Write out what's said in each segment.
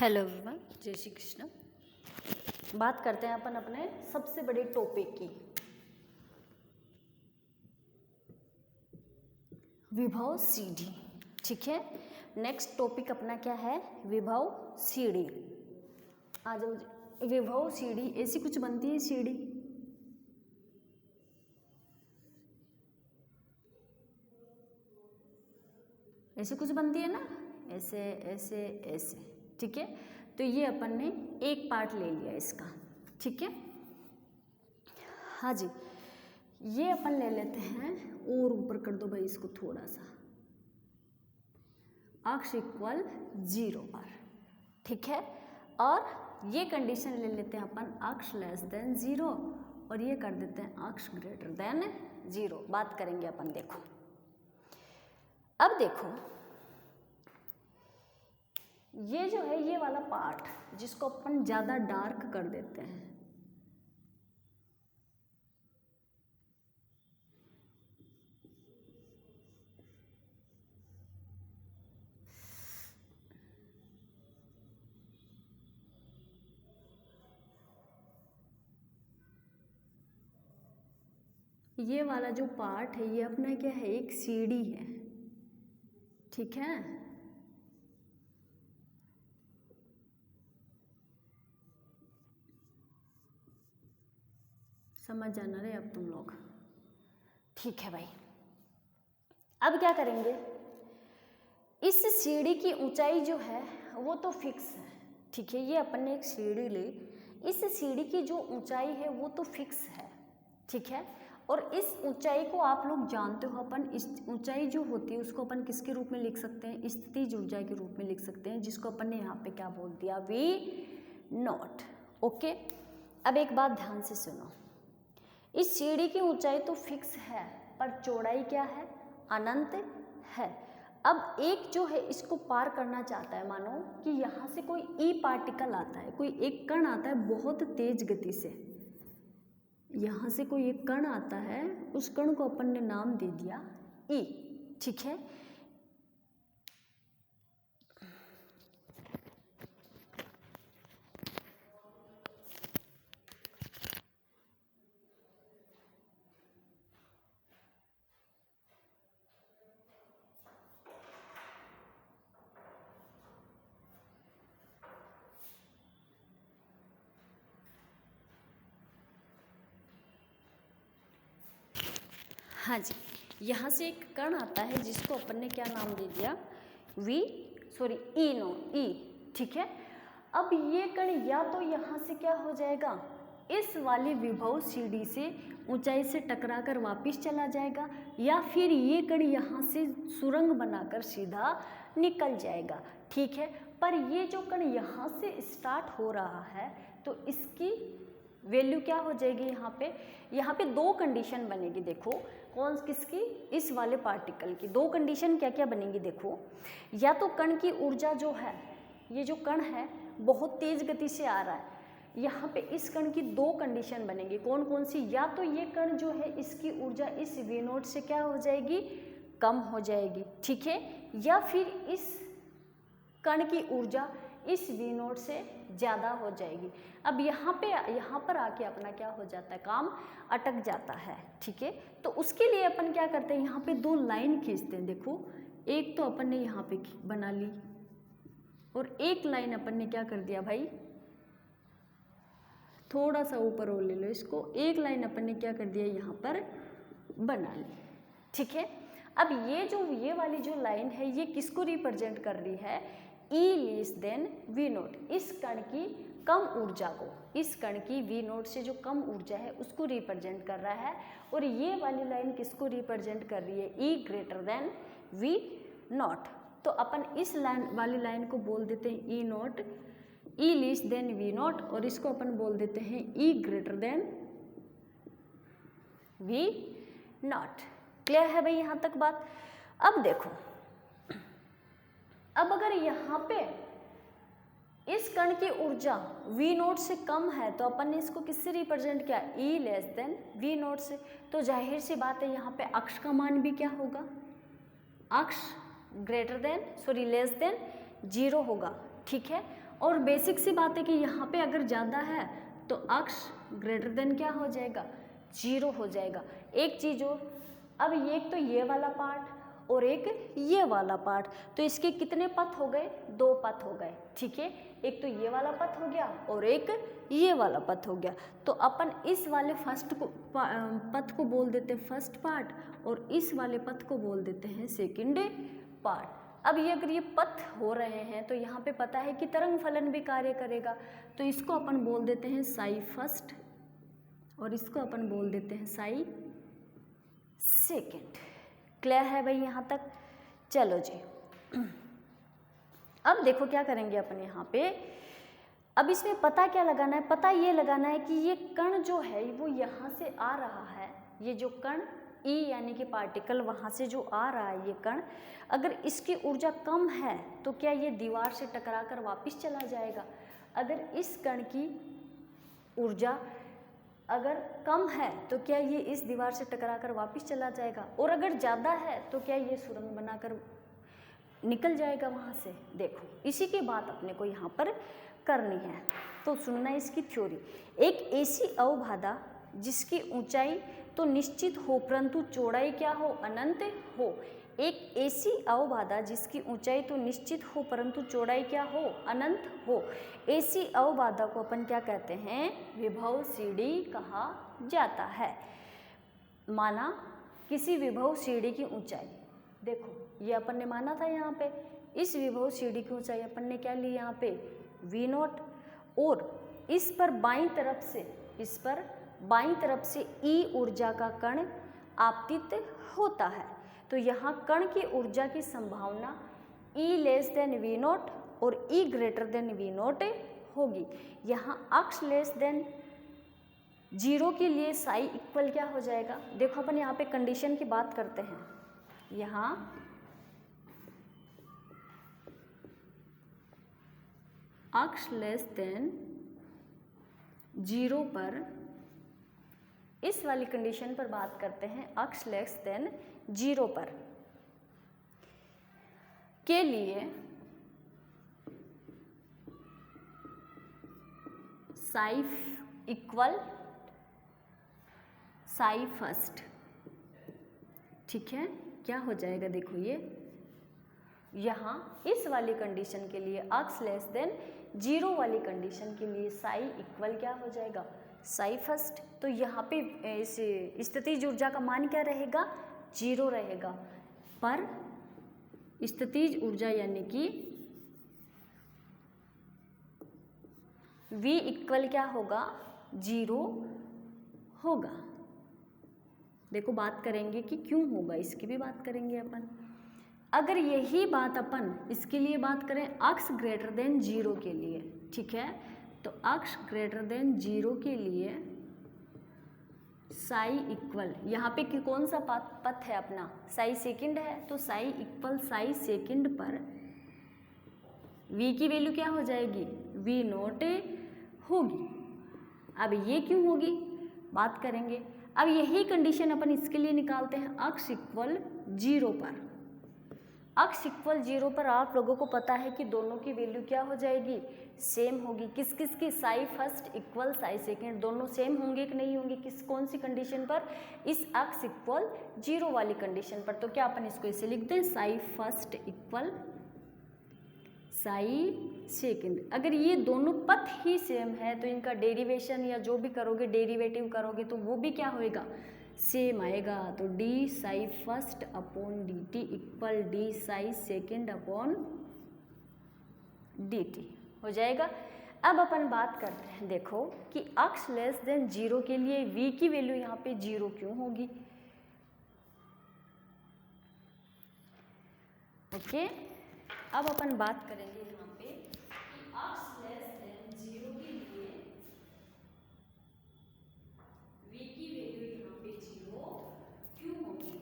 Hello everyone, जय श्री कृष्ण। बात करते हैं अपन अपने सबसे बड़े टॉपिक की, विभव सीढ़ी। ठीक है, नेक्स्ट टॉपिक अपना क्या है? विभव सीढ़ी। आ जाओ जी। विभव सीढ़ी ऐसी कुछ बनती है सीढ़ी, ऐसे कुछ बनती है ना, ऐसे ऐसे ऐसे। ठीक है, तो ये अपन ने एक पार्ट ले लिया इसका। ठीक है, हाँ जी, ये अपन ले लेते हैं और ऊपर कर दो भाई इसको थोड़ा सा, अक्ष इक्वल 0 पर। ठीक है, और ये कंडीशन ले लेते हैं अपन अक्ष लेस देन 0 और ये कर देते हैं अक्ष ग्रेटर देन 0। बात करेंगे अपन, देखो अब देखो ये जो है ये वाला पार्ट जिसको अपन ज़्यादा डार्क कर देते हैं, ये वाला जो पार्ट है ये अपना क्या है? एक सीढ़ी है। ठीक है, समझ जाना रे अब तुम लोग। ठीक है भाई, अब क्या करेंगे? इस सीढ़ी की ऊंचाई जो है वो तो फिक्स है। ठीक है, ये अपन ने एक सीढ़ी ली, इस सीढ़ी की जो ऊंचाई है वो तो फिक्स है। ठीक है, और इस ऊंचाई को आप लोग जानते हो, अपन इस ऊंचाई जो होती है उसको अपन किसके रूप में लिख सकते हैं? स्थितिज ऊर्जा के रूप में लिख सकते हैं, जिसको अपन ने यहाँ पे क्या बोल दिया? V0। ओके, अब एक बात ध्यान से सुनो, इस सीढ़ी की ऊंचाई तो फिक्स है पर चौड़ाई क्या है? अनंत है। अब एक जो है इसको पार करना चाहता है, मानो कि यहाँ से कोई ई पार्टिकल आता है, कोई एक कण आता है बहुत तेज गति से, यहाँ से कोई एक कण आता है, उस कण को अपन ने नाम दे दिया ई। ठीक है, हाँ जी, यहाँ से एक कण आता है जिसको अपन ने क्या नाम दे दिया? ई। ठीक है, अब ये कण या तो यहाँ से क्या हो जाएगा? इस वाली विभव सीढ़ी से ऊंचाई से टकराकर वापस चला जाएगा, या फिर ये कण यहाँ से सुरंग बनाकर सीधा निकल जाएगा। ठीक है, पर ये जो कण यहाँ से स्टार्ट हो रहा है तो इसकी वैल्यू क्या हो जाएगी? यहाँ पे दो कंडीशन बनेगी। देखो कौन किसकी? इस वाले पार्टिकल की दो कंडीशन क्या क्या बनेगी? देखो, या तो कण की ऊर्जा जो है, ये जो कण है बहुत तेज गति से आ रहा है, यहाँ पे इस कण की दो कंडीशन बनेगी। कौन कौन सी? या तो ये कण जो है इसकी ऊर्जा इस V0 से क्या हो जाएगी? कम हो जाएगी। ठीक है, या फिर इस कण की ऊर्जा इस V0 से ज़्यादा हो जाएगी। अब यहाँ पर आके अपना क्या हो जाता है? काम अटक जाता है। ठीक है, तो उसके लिए अपन क्या करते हैं? यहाँ पे दो लाइन खींचते हैं। देखो, एक तो अपन ने यहाँ पे बना ली और एक लाइन अपन ने क्या कर दिया भाई? थोड़ा सा ऊपर और ले लो इसको, एक लाइन अपन ने क्या कर दिया? यहाँ पर बना ली। ठीक है, अब ये वाली जो लाइन है ये किसको रिप्रेजेंट कर रही है? E लेस देन V0, इस कण की कम ऊर्जा को, इस कण की V0 से जो कम ऊर्जा है उसको रिप्रेजेंट कर रहा है। और ये वाली लाइन किसको रिप्रेजेंट कर रही है? E greater than V0। तो अपन इस वाली लाइन को बोल देते हैं E0, E less than V0, और इसको अपन बोल देते हैं E greater than V0। Clear है भाई यहाँ तक बात? अब देखो, अब अगर यहाँ पे इस कण की ऊर्जा V0 से कम है तो अपन ने इसको किससे रिप्रेजेंट किया? E लेस देन V0 से। तो जाहिर सी बात है यहाँ पे अक्ष का मान भी क्या होगा? अक्ष लेस देन 0 होगा। ठीक है, और बेसिक सी बात है कि यहाँ पे अगर ज़्यादा है तो अक्ष ग्रेटर देन क्या हो जाएगा, 0 हो जाएगा। एक चीज़ और, अब ये एक तो ये वाला पार्ट और एक ये वाला पार्ट, तो इसके कितने पथ हो गए, 2 पथ हो गए, ठीक है। एक तो ये वाला पथ हो गया और एक ये वाला पथ हो गया। तो अपन इस वाले पथ को बोल देते हैं फर्स्ट पार्ट और इस वाले पथ को बोल देते हैं सेकंड पार्ट। अब ये अगर ये पथ हो रहे हैं तो यहाँ पे पता है कि तरंग फलन भी कार्य करेगा, तो इसको अपन बोल देते हैं साई फर्स्ट और इसको अपन बोल देते हैं साई सेकंड। क्लियर है भाई यहाँ तक? चलो जी, अब देखो क्या करेंगे अपन यहाँ पे। अब इसमें पता क्या लगाना है, पता ये लगाना है कि ये कण जो है वो यहाँ से आ रहा है, ये जो कण ई यानी कि पार्टिकल वहाँ से जो आ रहा है ये कण, अगर इसकी ऊर्जा कम है तो क्या ये दीवार से टकराकर वापस चला जाएगा। अगर इस कण की ऊर्जा अगर कम है तो क्या ये इस दीवार से टकराकर वापस चला जाएगा, और अगर ज़्यादा है तो क्या ये सुरंग बनाकर निकल जाएगा वहाँ से। देखो इसी की बात अपने को यहाँ पर करनी है, तो सुनना इसकी थ्योरी। एक ऐसी अवबाधा जिसकी ऊंचाई तो निश्चित हो परंतु चौड़ाई क्या हो, अनंत हो। एक ऐसी अवबाधा जिसकी ऊंचाई तो निश्चित हो परंतु चौड़ाई क्या हो, अनंत हो। ऐसी अवबाधा को अपन क्या कहते हैं, विभव सीढ़ी कहा जाता है। माना किसी विभव सीढ़ी की ऊंचाई, देखो ये अपन ने माना था यहाँ पे, इस विभव सीढ़ी की ऊंचाई अपन ने क्या ली यहाँ पे, V0, और इस पर बाईं तरफ से E ऊर्जा का कण आपतित होता है। तो यहाँ कण की ऊर्जा की संभावना E लेस देन V0 और E ग्रेटर देन V0 होगी। यहाँ अक्ष लेस देन 0 के लिए साई इक्वल क्या हो जाएगा, देखो अपन यहाँ पे कंडीशन की बात करते हैं। यहाँ अक्ष लेस देन 0 पर, इस वाली कंडीशन पर बात करते हैं, अक्ष लेस देन 0 पर के लिए साई इक्वल साई फर्स्ट, ठीक है। क्या हो जाएगा, देखो ये यहाँ इस वाली कंडीशन के लिए अक्ष लेस देन 0 वाली कंडीशन के लिए साई इक्वल क्या हो जाएगा, साई फर्स्ट। तो यहाँ पे इस स्थितिज ऊर्जा का मान क्या रहेगा, 0 रहेगा, पर स्थितिज ऊर्जा यानी कि V इक्वल क्या होगा, 0 होगा। देखो बात करेंगे कि क्यों होगा, इसकी भी बात करेंगे अपन। अगर यही बात अपन इसके लिए बात करें अक्ष ग्रेटर देन 0 के लिए, ठीक है, तो अक्ष ग्रेटर देन 0 के लिए साई इक्वल, यहाँ पे कि कौन सा पथ है अपना, साई सेकंड है, तो साई इक्वल साई सेकंड पर V की वैल्यू क्या हो जाएगी, V0 होगी। अब ये क्यों होगी, बात करेंगे। अब यही कंडीशन अपन इसके लिए निकालते हैं अक्ष इक्वल 0 पर। अक्ष इक्वल 0 पर आप लोगों को पता है कि दोनों की वैल्यू क्या हो जाएगी, सेम होगी। किस किस की, Sai first equal Sai second, दोनों सेम होंगे कि नहीं होंगे, किस कौन सी कंडीशन पर, इस अक्ष इक्वल 0 वाली कंडीशन पर। तो क्या अपन इसको ऐसे लिख दें, Sai first equal Sai second. अगर ये दोनों पथ ही सेम है तो इनका डेरिवेशन या जो भी करोगे, डेरिवेटिव करोगे, तो वो भी क्या होएगा, सेम आएगा। तो D Sai first upon D T equal D Sai second upon D T हो जाएगा। अब अपन बात करते हैं, देखो कि अक्ष लेस देन 0 के लिए v की वैल्यू यहाँ पे 0 क्यों होगी। ओके, अब अपन बात करेंगे यहाँ पे कि अक्ष लेस देन 0 के लिए v की वैल्यू यहाँ पे 0 क्यों होगी।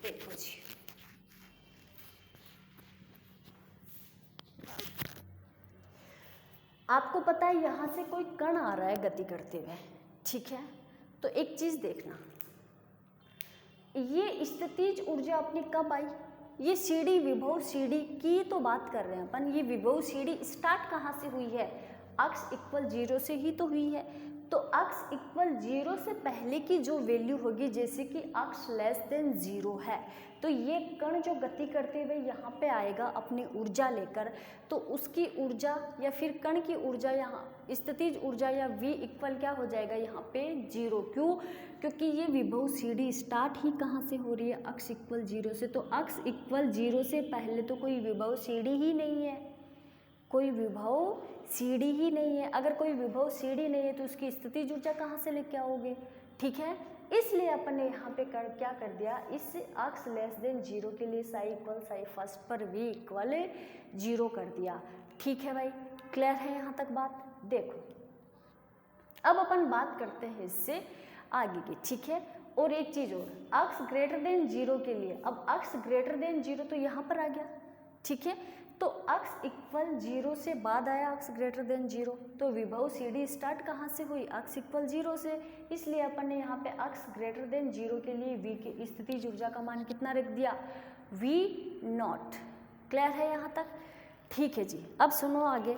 देखो जी, आपको पता है यहाँ से कोई कण आ रहा है गति करते हुए, ठीक है। तो एक चीज देखना, ये स्थितिज ऊर्जा अपनी कब आई, ये सीढ़ी विभव सीढ़ी की तो बात कर रहे हैं अपन, ये विभव सीढ़ी स्टार्ट कहाँ से हुई है, अक्स इक्वल 0 से ही तो हुई है। तो अक्स इक्वल 0 से पहले की जो वैल्यू होगी, जैसे कि अक्स लेस देन 0 है, तो ये कण जो गति करते हुए यहाँ पे आएगा अपनी ऊर्जा लेकर, तो उसकी ऊर्जा या फिर कण की ऊर्जा यहाँ स्थितिज ऊर्जा या v इक्वल क्या हो जाएगा यहाँ पे 0। क्यों? क्योंकि ये विभव सीढ़ी स्टार्ट ही कहाँ से हो रही है, अक्स इक्वल 0 से। तो अक्स इक्वल 0 से पहले तो कोई विभव सीढ़ी ही नहीं है, कोई विभव सीढ़ी ही नहीं है। अगर कोई विभव सीढ़ी नहीं है तो उसकी स्थितिज ऊर्जा कहाँ से लेके आओगे, ठीक है। इसलिए अपन ने यहाँ पे क्या कर दिया, इस अक्स लेस देन 0 के लिए साई इक्वल साई फर्स्ट पर v इक्वल 0 कर दिया, ठीक है भाई। क्लियर है यहाँ तक बात? देखो अब अपन बात करते हैं इससे आगे की, ठीक है। और एक चीज और, अक्स ग्रेटर देन 0 के लिए, अब अक्स ग्रेटर देन 0 तो यहाँ पर आ गया, ठीक है। तो अक्स इक्वल 0 से बाद आया अक्स ग्रेटर देन 0, तो विभव सीढ़ी स्टार्ट कहाँ से हुई, अक्स इक्वल 0 से। इसलिए अपन ने यहाँ पे अक्स ग्रेटर देन 0 के लिए v की स्थितिज ऊर्जा का मान कितना रख दिया, v0। क्लियर है यहाँ तक? ठीक है जी। अब सुनो आगे,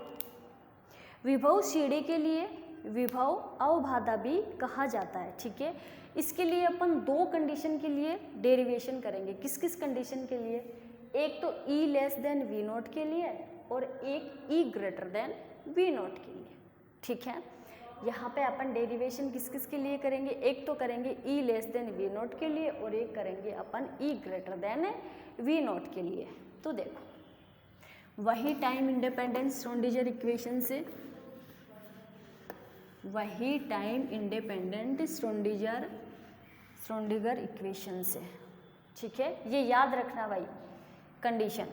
विभव सीढ़ी के लिए विभव अवबाधा भी कहा जाता है, ठीक है। इसके लिए अपन दो कंडीशन के लिए डेरिवेशन करेंगे। किस किस कंडीशन के लिए? एक तो E लेस देन V0 के लिए और एक E ग्रेटर देन V0 के लिए, ठीक है। यहाँ पे अपन डेरिवेशन किस किस के लिए करेंगे? एक तो करेंगे E लेस देन V0 के लिए और एक करेंगे अपन E ग्रेटर देन V0 के लिए। तो देखो वही टाइम इंडिपेंडेंट श्रोडिंगर इक्वेशन से, वही टाइम इंडिपेंडेंट श्रोडिंगर इक्वेशन से, ठीक है। ये याद रखना भाई कंडीशन।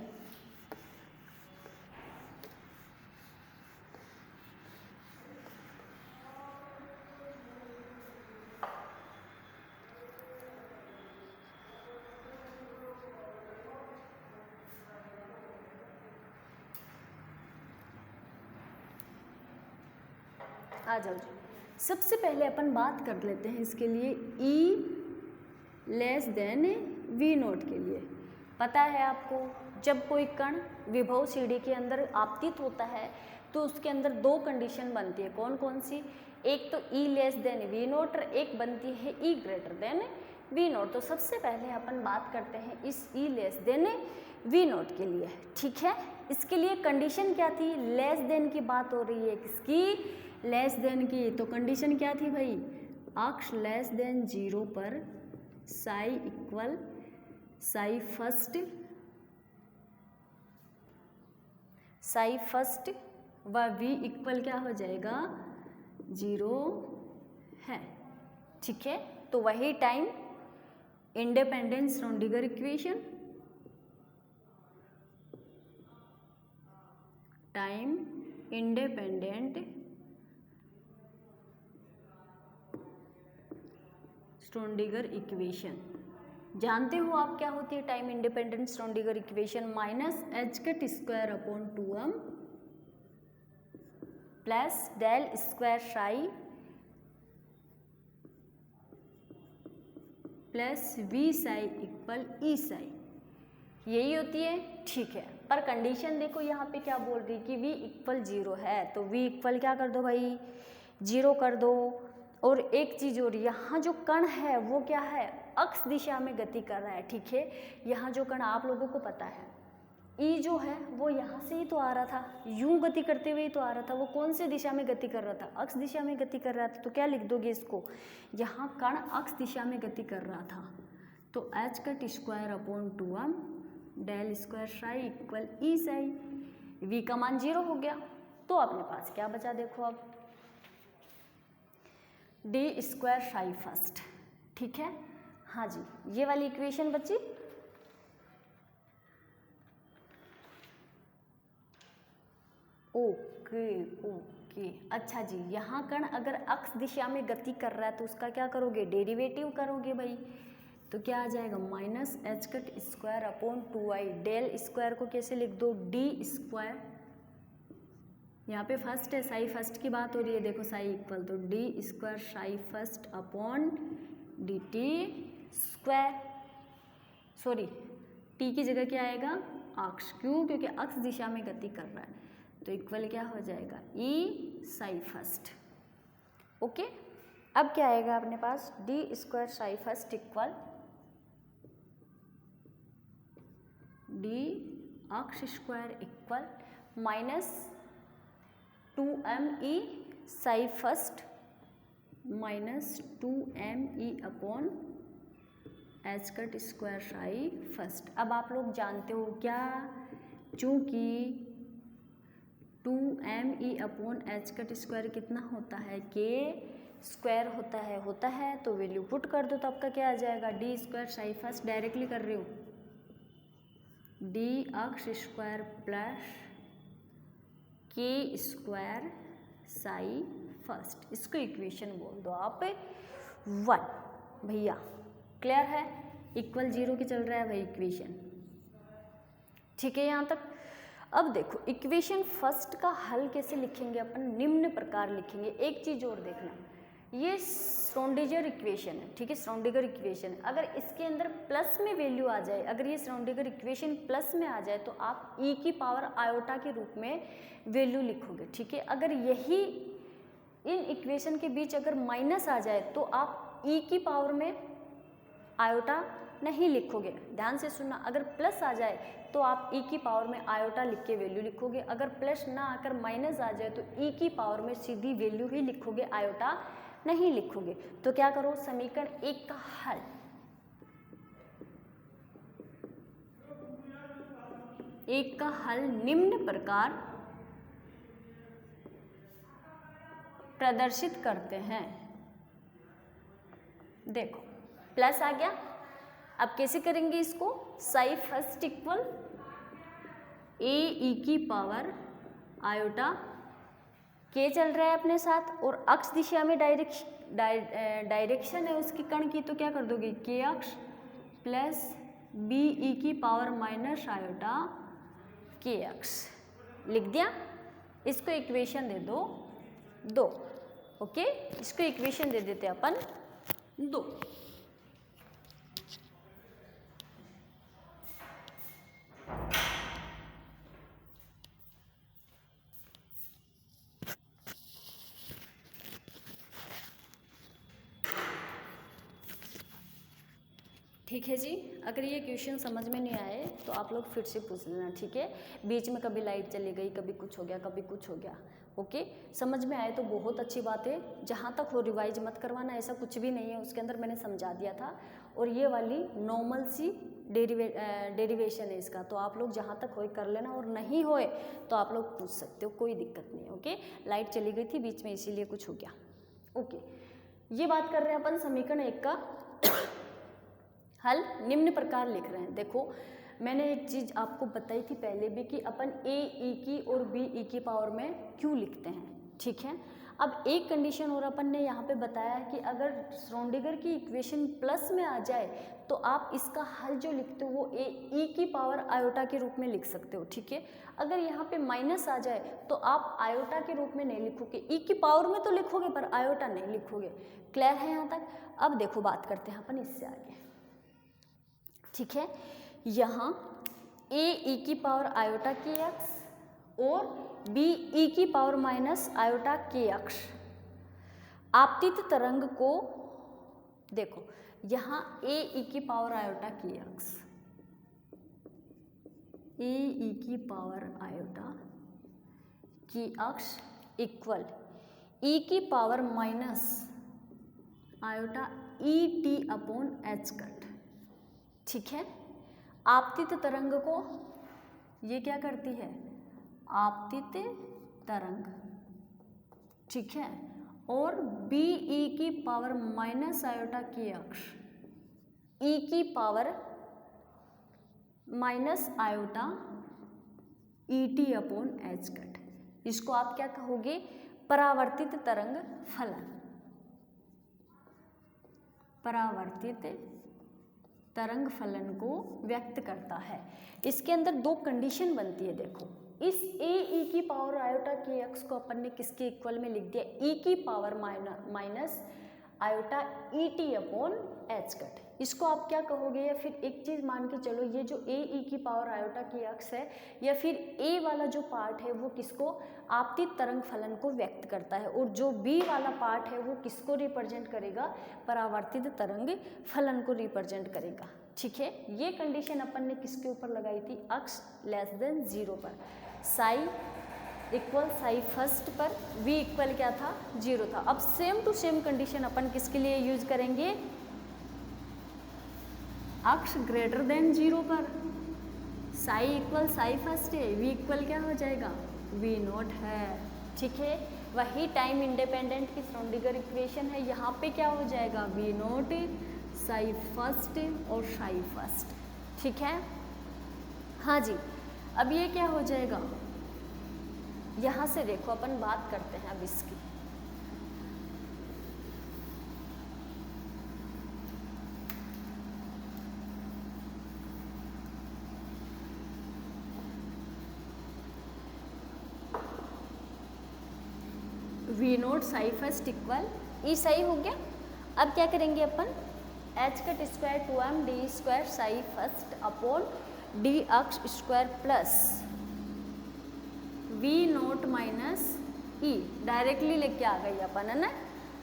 आ जाओ जी। सबसे पहले अपन बात कर लेते हैं इसके लिए E लेस देन V0 के लिए। पता है आपको, जब कोई कण विभव सीढ़ी के अंदर आपतित होता है तो उसके अंदर दो कंडीशन बनती है। कौन कौन सी? एक तो E लेस देन V0 और एक बनती है E ग्रेटर देन V0। तो सबसे पहले अपन बात करते हैं इस E लेस देन V0 के लिए, ठीक है। इसके लिए कंडीशन क्या थी? लेस देन की बात हो रही है, किसकी? लेस देन की। तो कंडीशन क्या थी भाई? अक्स लेस देन 0 पर साई इक्वल साई फर्स्ट व v इक्वल क्या हो जाएगा? 0 है, ठीक है। तो वही time independent Schrodinger equation, time independent Schrodinger equation. जानते हो आप क्या होती है time independent Schrodinger equation? Minus h square upon 2m plus del square psi plus v psi equal e psi, यही होती है, ठीक है। पर कंडीशन देखो यहाँ पे क्या बोल रही है कि v इक्वल 0 है, तो v इक्वल क्या कर दो भाई? 0 कर दो। और एक चीज़ और, यहाँ जो कण है वो क्या है? अक्स दिशा में गति कर रहा है, ठीक है। यहाँ जो कण आप लोगों को पता है E जो है वो यहाँ से ही तो आ रहा था, यूं गति करते हुए ही तो आ रहा था। वो कौन से दिशा में गति कर रहा था? अक्स दिशा में गति कर रहा था। तो क्या लिख दोगे इसको? यहाँ कण अक्स दिशा में गति कर रहा था, तो h square upon 2m del square psi equal E psi, v का मान 0 हो गया। तो अपने पास क्या बचा देखो अब? डी स्क्वायर साई फर्स्ट, ठीक है। हाँ जी, ये वाली इक्वेशन बची। ओके ओके, अच्छा जी। यहाँ कण अगर अक्स दिशा में गति कर रहा है तो उसका क्या करोगे? डेरिवेटिव करोगे भाई। तो क्या आ जाएगा? Minus h square upon 2i। Del square को कैसे लिख दो? डी स्क्वायर, यहाँ पे फर्स्ट है, साई फर्स्ट की बात हो रही है, देखो साई इक्वल, तो D square psi first upon D T square, sorry T की जगह क्या आएगा, अक्ष, क्यों, क्योंकि अक्ष दिशा में गति कर रहा है, तो इक्वल क्या हो जाएगा, ई साई फर्स्ट। ओके, अब क्या आएगा अपने पास, d square psi first equal d x square equal minus 2m E psi first minus 2m E upon h cut square psi first. अब आप लोग जानते हो क्या, चूँकि 2m E upon h cut square कितना होता है, के स्क्वायर होता है, तो वैल्यू पुट कर दो तो आपका क्या आ जाएगा, D square psi first, directly कर रही हूँ, डी अक्ष स्क्वायर प्लस के स्क्वायर साई फर्स्ट, इसको इक्वेशन बोल दो आप 1। भैया क्लियर है, इक्वल 0 की चल रहा है भाई इक्वेशन, ठीक है यहाँ तक। अब देखो इक्वेशन फर्स्ट का हल कैसे लिखेंगे अपन, निम्न प्रकार लिखेंगे। एक चीज और देखना, ये श्रोडिंगर इक्वेशन है, ठीक है, श्रोडिंगर इक्वेशन, अगर इसके अंदर प्लस में वैल्यू आ जाए, अगर ये श्रोडिंगर इक्वेशन प्लस में आ जाए तो आप ई की पावर आयोटा के रूप में वैल्यू लिखोगे, ठीक है। अगर यही इन इक्वेशन के बीच अगर माइनस आ जाए तो आप ई की पावर में आयोटा नहीं लिखोगे, ध्यान से सुनना। अगर प्लस आ जाए तो आप ई की पावर में आयोटा लिख के वैल्यू लिखोगे, अगर प्लस ना आकर माइनस आ जाए तो ई की पावर में सीधी वैल्यू ही लिखोगे, आयोटा नहीं लिखोगे। तो क्या करो, समीकरण 1 का हल, एक का हल निम्न प्रकार प्रदर्शित करते हैं। देखो प्लस आ गया, अब कैसे करेंगे इसको, साई फर्स्ट इक्वल ए ई की पावर आयोटा, के चल रहा है अपने साथ और अक्ष दिशा में डायरेक्शन है उसकी कण की, तो क्या कर दोगे, के अक्ष प्लस बी ई की पावर माइनस आयोटा के अक्ष, लिख दिया। इसको इक्वेशन दे दो 2, ओके, इसको इक्वेशन दे देते अपन 2। ठीक है जी, अगर ये क्वेश्चन समझ में नहीं आए तो आप लोग फिर से पूछ लेना, ठीक है। बीच में कभी लाइट चली गई, कभी कुछ हो गया, कभी कुछ हो गया, ओके। समझ में आए तो बहुत अच्छी बात है, जहाँ तक हो रिवाइज मत करवाना, ऐसा कुछ भी नहीं है, उसके अंदर मैंने समझा दिया था। और ये वाली नॉर्मल सी डेरिवेशन है इसका, तो आप लोग जहाँ तक हो कर लेना, और नहीं होए तो आप लोग पूछ सकते हो, कोई दिक्कत नहीं है, ओके। लाइट चली गई थी बीच में इसीलिए कुछ हो गया, ओके। ये बात कर रहे हैं अपन समीकरण 1 का हल निम्न प्रकार लिख रहे हैं। देखो मैंने एक चीज़ आपको बताई थी पहले भी कि अपन ए ई की और बी ई की पावर में क्यों लिखते हैं, ठीक है। अब एक कंडीशन और अपन ने यहाँ पे बताया है कि अगर श्रोडिंगर की इक्वेशन प्लस में आ जाए तो आप इसका हल जो लिखते हो वो ए ई की पावर आयोटा के रूप में लिख सकते हो, ठीक है। अगर यहाँ पे माइनस आ जाए तो आप आयोटा के रूप में नहीं लिखोगे, ई की पावर में तो लिखोगे पर आयोटा नहीं लिखोगे। क्लियर है यहाँ तक। अब देखो बात करते हैं अपन इससे आगे, ठीक है। यहाँ ए ई की पावर आयोटा के एक्स और बी ई की पावर माइनस आयोटा के एक्स, आपतित तरंग को देखो, यहाँ ए ई की पावर आयोटा के एक्स, ए ई की पावर आयोटा की अक्ष इक्वल ई की power minus iota E T upon h cut, ठीक है। आपतित तरंग को ये क्या करती है, आपतित तरंग, ठीक है। और बी ई की पावर माइनस आयोटा की अक्ष ई की power minus iota E T upon h cut, इसको आप क्या कहोगे, परावर्तित तरंग फलन, परावर्तित तरंग फलन को व्यक्त करता है। इसके अंदर 2 कंडीशन बनती है। देखो इस ए ई की पावर आयोटा के एक्स को अपन ने किसके इक्वल में लिख दिया, ई की power minus iota E T upon h cut, इसको आप क्या कहोगे, या फिर एक चीज़ मान के चलो, ये जो ए ई की पावर आयोटा की अक्ष है, या फिर ए वाला जो पार्ट है वो किसको, आपतित तरंग फलन को व्यक्त करता है, और जो बी वाला पार्ट है वो किसको रिप्रेजेंट करेगा, परावर्तित तरंग फलन को रिप्रेजेंट करेगा। ठीक है, ये कंडीशन अपन ने किसके ऊपर लगाई थी, अक्ष लेस देन 0 पर, साई इक्वल साई फर्स्ट पर, v इक्वल क्या था, 0 था। अब सेम टू सेम कंडीशन अपन किसके लिए यूज करेंगे, अक्ष ग्रेटर देन 0 पर, साई इक्वल साई फर्स्ट है, v इक्वल क्या हो जाएगा, v नॉट है। ठीक है, वही टाइम इंडिपेंडेंट की श्रोडिंगर इक्वेशन है, यहाँ पे क्या हो जाएगा, v नॉट साई फर्स्ट और साई फर्स्ट। ठीक है, हाँ जी। अब ये क्या हो जाएगा, यहाँ से देखो अपन बात करते हैं अब इसकी। V naught psi first equal E psi हो गया। अब क्या करेंगे अपन, h cut square 2m d square psi first upon d x square plus V naught minus E, directly लेके आ गई अपन, है ना।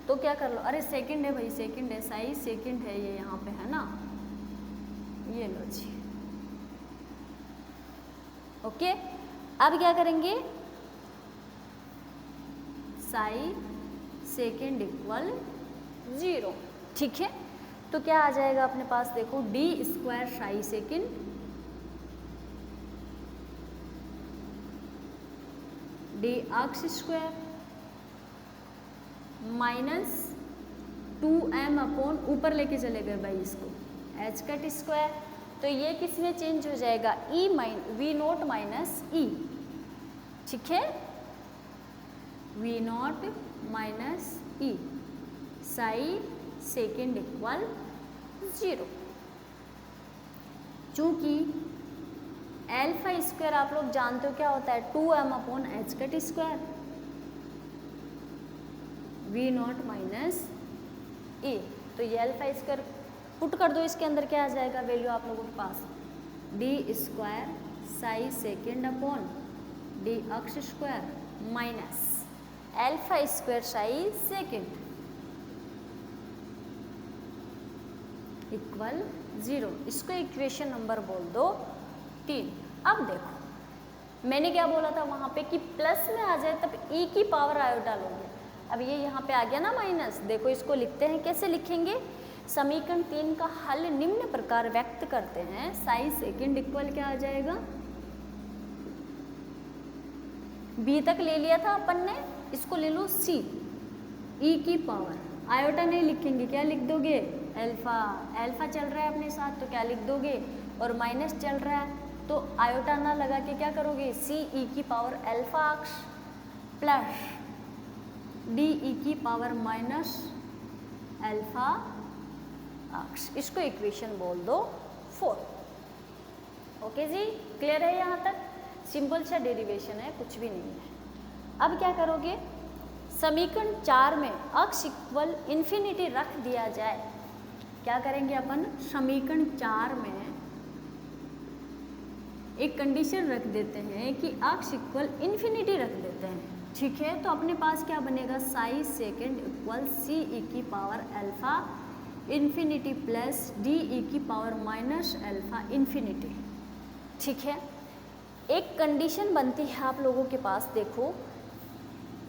तो क्या कर लो, अरे सेकंड है भाई, सेकंड है, साई सेकंड है ये यहाँ पे, है ना, ये लो जी। ओके, अब क्या करेंगे, साई सेकंड इक्वल 0। ठीक है, तो क्या आ जाएगा अपने पास, देखो D square Sai second D x square minus 2m upon, ऊपर लेके चले गए भाई इसको, एच कट स्क्वायर, तो ये किस में चेंज हो जाएगा, E minus V naught minus E. ठीक है, V naught minus E psi second equal 0। चूंकि एल्फा स्क्वायर आप लोग जानते हो क्या होता है, 2m upon h cut square, V naught minus E, तो ये एल्फा स्क्वायर पुट कर दो इसके अंदर, क्या आ जाएगा वैल्यू आप लोगों के पास, d square psi second upon d x square minus alpha square psi second equal 0। इसको इक्वेशन नंबर बोल दो 3। अब देखो मैंने क्या बोला था वहाँ पे कि प्लस में आ जाए तब e की पावर आयोटा लोगे। अब ये यहाँ पे आ गया ना माइनस, देखो इसको लिखते हैं, कैसे लिखेंगे, समीकरण 3 का हल निम्न प्रकार व्यक्त करते हैं, साई सेकेंड इक्वल क्या आ जाएगा, b तक ले लिया था अपन ने, इसको ले लो c, e की पावर आयोटा नहीं लिखेंगे, क्या लिख दोगे, एल्फा, एल्फा चल रहा है अपने साथ तो क्या लिख दोगे, और माइनस चल रहा है तो आयोटा ना लगा के क्या करोगे, सी ई की पावर एल्फा अक्ष प्लस डी ई की पावर माइनस एल्फा अक्ष, इसको इक्वेशन बोल दो 4। ओके जी, क्लियर है यहाँ तक, सिंपल सा डेरिवेशन है, कुछ भी नहीं है। अब क्या करोगे, समीकरण 4 में अक्ष इक्वल इन्फिनिटी रख दिया जाए, क्या करेंगे अपन, समीकरण 4 में एक कंडीशन रख देते हैं कि अक्ष इक्वल इन्फिनिटी रख देते हैं। ठीक है, तो अपने पास क्या बनेगा, साई सेकेंड इक्वल सी ई की power alpha infinity plus D E की पावर माइनस एल्फा इन्फिनिटी। ठीक है, एक कंडीशन बनती है आप लोगों के पास, देखो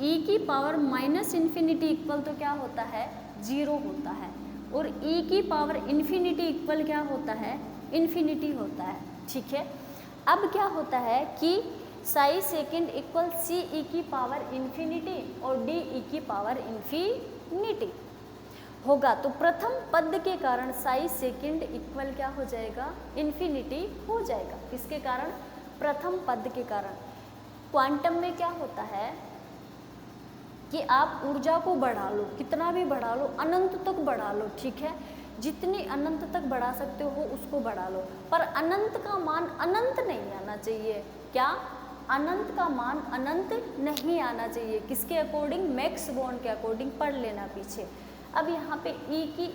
e की पावर माइनस इन्फिनिटी इक्वल तो क्या होता है, 0 होता है, और e की पावर इन्फिनिटी इक्वल क्या होता है, इन्फिनिटी होता है। ठीक है, अब क्या होता है कि साई सेकेंड इक्वल सी ई की पावर इन्फिनिटी और डी ई की पावर इन्फिनिटी होगा, तो प्रथम पद के कारण साई सेकेंड इक्वल क्या हो जाएगा, इन्फिनिटी हो जाएगा। किसके कारण, प्रथम पद के कारण। क्वांटम में क्या होता है कि आप ऊर्जा को बढ़ा लो, कितना भी बढ़ा लो, अनंत तक बढ़ा लो, ठीक है, जितनी अनंत तक बढ़ा सकते हो उसको बढ़ा लो, पर अनंत का मान अनंत नहीं आना चाहिए। क्या, अनंत का मान अनंत नहीं आना चाहिए। किसके अकॉर्डिंग, मैक्स बॉर्न के अकॉर्डिंग, पढ़ लेना पीछे। अब यहाँ पे ई की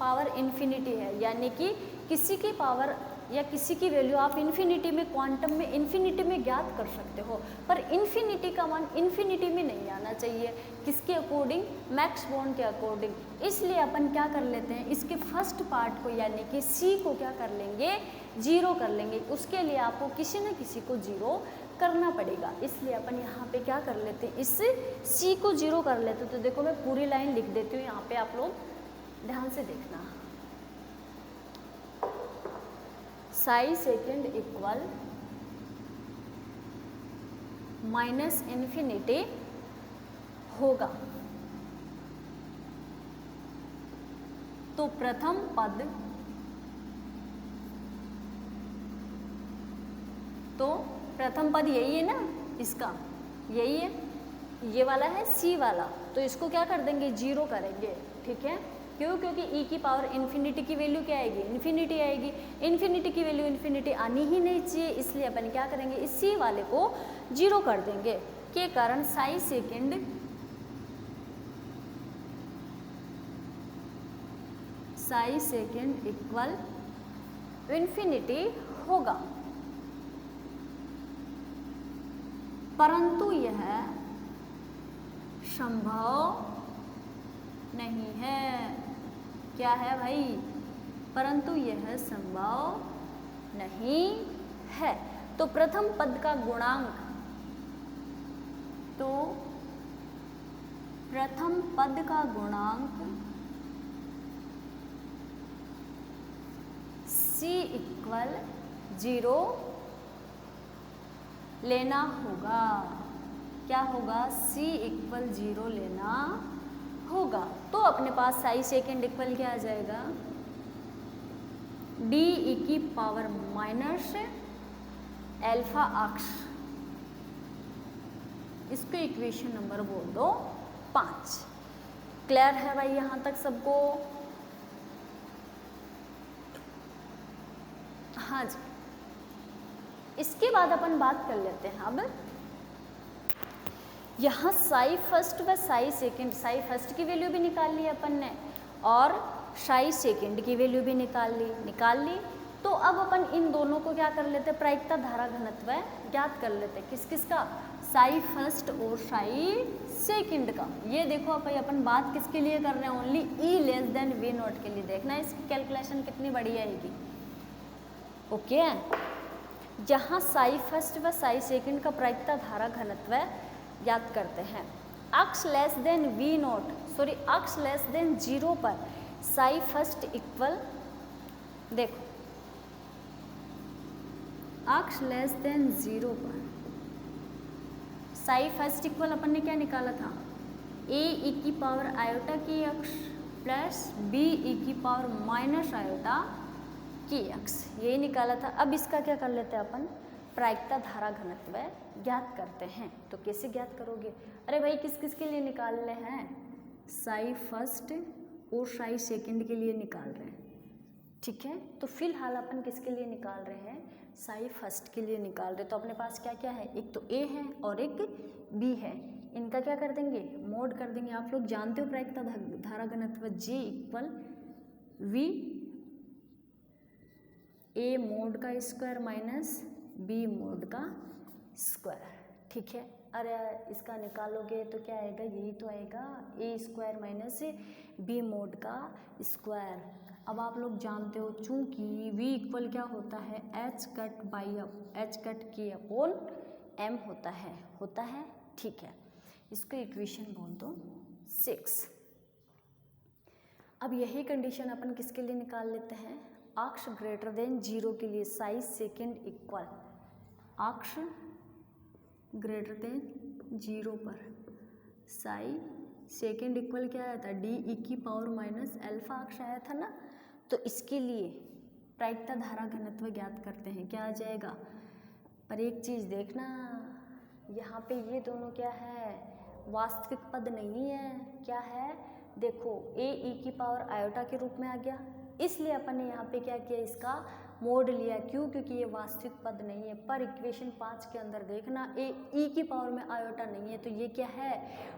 पावर इन्फिनिटी है, यानी कि किसी की पावर या किसी की वैल्यू आप इन्फिनिटी में, क्वांटम में इन्फिनिटी में ज्ञात कर सकते हो, पर इन्फिनिटी का मान इन्फिनिटी में नहीं आना चाहिए। किसके अकॉर्डिंग? मैक्स बॉर्न के अकॉर्डिंग। इसलिए अपन क्या कर लेते हैं, इसके फर्स्ट पार्ट को यानी कि सी को क्या कर लेंगे, जीरो कर लेंगे। उसके लिए आपको किसी न किसी को जीरो करना पड़ेगा, इसलिए अपन यहाँ पे क्या कर लेते हैं, इस सी को जीरो कर लेते। तो देखो मैं पूरी लाइन लिख देती हूँ यहाँ पे, आप लोग ध्यान से देखना। Sai second equal minus infinity होगा, तो प्रथम पद, तो प्रथम पद यही है ना, इसका यही है, ये वाला है सी वाला, तो इसको क्या कर देंगे, जीरो करेंगे। ठीक है, क्यों? क्योंकि ई की पावर इन्फिनिटी की वैल्यू क्या आएगी, इन्फिनिटी आएगी। इन्फिनिटी की वैल्यू इन्फिनिटी आनी ही नहीं चाहिए, इसलिए अपन क्या करेंगे, इस सी वाले को जीरो कर देंगे। के कारण साई सेकेंड इक्वल इन्फिनिटी होगा, परंतु यह संभव नहीं है। क्या है भाई? परंतु यह संभव नहीं है। तो प्रथम पद का गुणांक, तो प्रथम पद का गुणांक c इक्वल 0 लेना होगा। क्या होगा? c इक्वल 0 लेना होगा। तो अपने पास साई सेकेंड इक्वल क्या आ जाएगा, d e की पावर माइनस एल्फा अक्ष, इसको इक्वेशन नंबर बोल दो 5। क्लियर है भाई यहाँ तक सबको? हाँ जी, इसके बाद अपन बात कर लेते हैं अब यहाँ साई फर्स्ट व साई सेकेंड। साई फर्स्ट की वैल्यू भी निकाल ली अपन ने और साई सेकेंड की वैल्यू भी निकाल ली। तो अब अपन इन दोनों को क्या कर लेते हैं, प्रायिकता धारा घनत्व ज्ञात कर लेते हैं। किस किस का? साई फर्स्ट और साई सेकेंड का। ये देखो अपन बात किसके लिए कर रहे हैं, only E less than V naught के लिए। देखना इसकी कैलकुलेशन कितनी बड़ी आएगी। ओके, जहाँ साई फर्स्ट व साई सेकेंड का प्रायिकता धारा घनत्व ज्ञात करते हैं। अक्ष less than V naught, sorry अक्ष लेस देन 0 पर साई फर्स्ट इक्वल, देखो अक्ष लेस देन 0 पर साई फर्स्ट इक्वल अपन ने क्या निकाला था, ए ई की पावर आयोटा की अक्ष प्लस बी ई की पावर माइनस आयोटा की अक्ष, यही निकाला था। अब इसका क्या कर लेते हैं अपन, प्रायिकता धारा घनत्व ज्ञात करते हैं। तो कैसे ज्ञात करोगे? अरे भाई किस किस के लिए निकालने हैं, साई फर्स्ट और साई सेकेंड के लिए निकाल रहे हैं। ठीक है, तो फिलहाल अपन किसके लिए निकाल रहे हैं, साई फर्स्ट के लिए निकाल रहे। तो अपने पास क्या क्या है, एक तो ए है और एक बी है। इनका क्या कर देंगे, मोड कर देंगे। आप लोग जानते हो प्रायिकता धारा घनत्व J equal V A mode का स्क्वायर माइनस बी मोड का स्क्वायर। ठीक है, अरे इसका निकालोगे तो क्या आएगा, यही तो आएगा, ए स्क्वायर माइनस बी मोड का स्क्वायर। अब आप लोग जानते हो चूंकि v इक्वल क्या होता है, एच कट के अपॉन m होता है। ठीक है, इसको इक्वेशन बोल दो 6। अब यही कंडीशन अपन किसके लिए निकाल लेते हैं, अक्ष ग्रेटर देन 0 के लिए। साई सेकेंड इक्वल अक्ष ग्रेटर देन 0 पर साई सेकेंड इक्वल क्या आया था, डी ई की पावर माइनस एल्फा अक्ष आया था ना। तो इसके लिए प्रायिकता धारा घनत्व ज्ञात करते हैं। क्या आ जाएगा, पर एक चीज़ देखना, यहाँ पे ये दोनों क्या है, वास्तविक पद नहीं है। क्या है, देखो ए ई की पावर आयोटा के रूप में आ गया, इसलिए अपन ने यहाँ पे क्या किया, इसका मोड लिया। क्यों? क्योंकि ये वास्तविक पद नहीं है। पर इक्वेशन 5 के अंदर देखना, ए ई की पावर में आयोटा नहीं है, तो ये क्या है,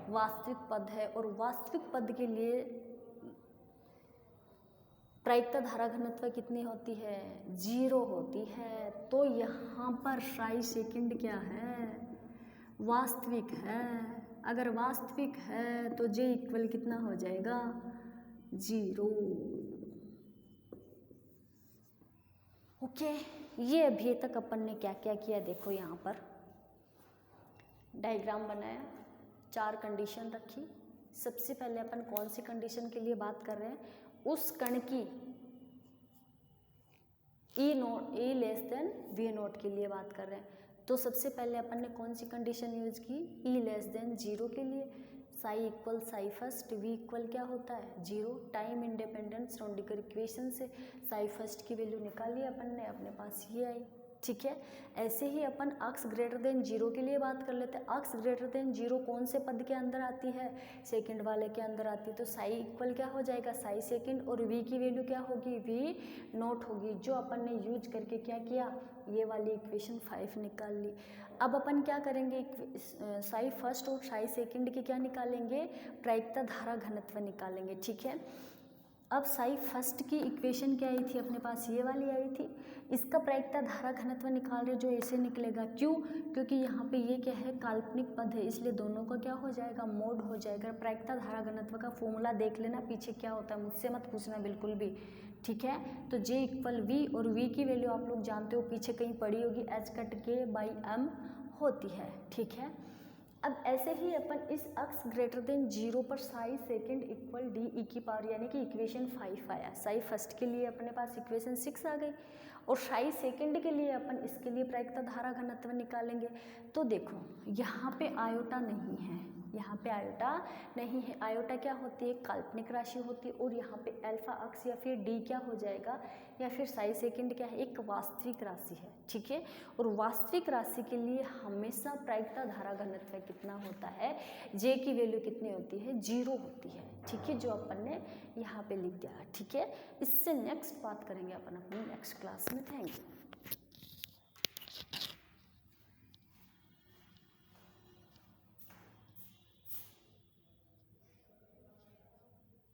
वास्तविक पद है। और वास्तविक पद के लिए प्रायिकता धारा घनत्व कितनी होती है? 0 होती है। तो यहाँ पर साई सेकंड क्या है? वास्तविक है। अगर वास्तविक है तो J इक्वल कितना हो जाएगा? 0। ओके, ये अभी तक अपन ने क्या क्या किया देखो, यहाँ पर डायग्राम बनाया, 4 कंडीशन रखी। सबसे पहले अपन कौन सी कंडीशन के लिए बात कर रहे हैं? उस कण की E लेस देन V0 के लिए बात कर रहे हैं। तो सबसे पहले अपन ने कौन सी कंडीशन यूज की? E लेस देन 0 के लिए। Sai equal psi first, V equal क्या होता है? 0। टाइम इंडिपेंडेंट श्रोडिंगर इक्वेशन से साई फर्स्ट की वैल्यू निकाली अपन ने, अपने पास ये आई। ठीक है, ऐसे ही अपन x ग्रेटर देन 0 के लिए बात कर लेते हैं। x ग्रेटर देन 0 कौन से पद के अंदर आती है? सेकंड वाले के अंदर आती है। तो साई इक्वल क्या हो जाएगा? साई सेकंड। और v की वैल्यू क्या होगी? V0 होगी, जो अपन ने यूज करके क्या किया? ये वाली इक्वेशन 5 निकाल ली। अब अपन क्या करेंगे? साई फर्स्ट और साई सेकंड के क्या निकालेंगे? प्रायिकता धारा घनत्व निकालेंगे। ठीक है, अब साई फर्स्ट की इक्वेशन क्या आई थी अपने पास? ये वाली आई थी। इसका प्रायिकता धारा घनत्व निकाल रहे जो ऐसे निकलेगा। क्यों? क्योंकि यहाँ पे ये क्या है? काल्पनिक पद है, इसलिए दोनों का क्या हो जाएगा? मोड हो जाएगा। प्रायिकता धारा घनत्व का फॉर्मूला देख लेना पीछे क्या होता है, मुझसे मत पूछना बिल्कुल भी। ठीक है, तो J इक्वल V, और V की वैल्यू आप लोग जानते हो, पीछे कहीं पड़ी होगी, H/K/M होती है। ठीक है, अब ऐसे ही अपन इस x ग्रेटर देन 0 पर Sai second equal D E की पावर, यानी कि इक्वेशन 5 आया। साई फर्स्ट के लिए अपने पास इक्वेशन 6 आ गई, और साई सेकंड के लिए अपन इसके लिए प्रायिकता धारा घनत्व निकालेंगे। तो देखो यहाँ पे आयोटा नहीं है, यहाँ पे आयोटा नहीं है। आयोटा क्या होती है? काल्पनिक राशि होती है। और यहाँ पे अल्फा अक्स या फिर डी क्या हो जाएगा? या फिर साई सेकंड क्या है? एक वास्तविक राशि है। ठीक है, और वास्तविक राशि के लिए हमेशा प्रायिकता धारा घनत्व कितना होता है? जे की वैल्यू कितनी होती है? 0 होती है। ठीक है, जो अपन ने यहाँ पे लिख दिया। ठीक है, इससे नेक्स्ट बात करेंगे अपन अपनी नेक्स्ट क्लास में। Thank you.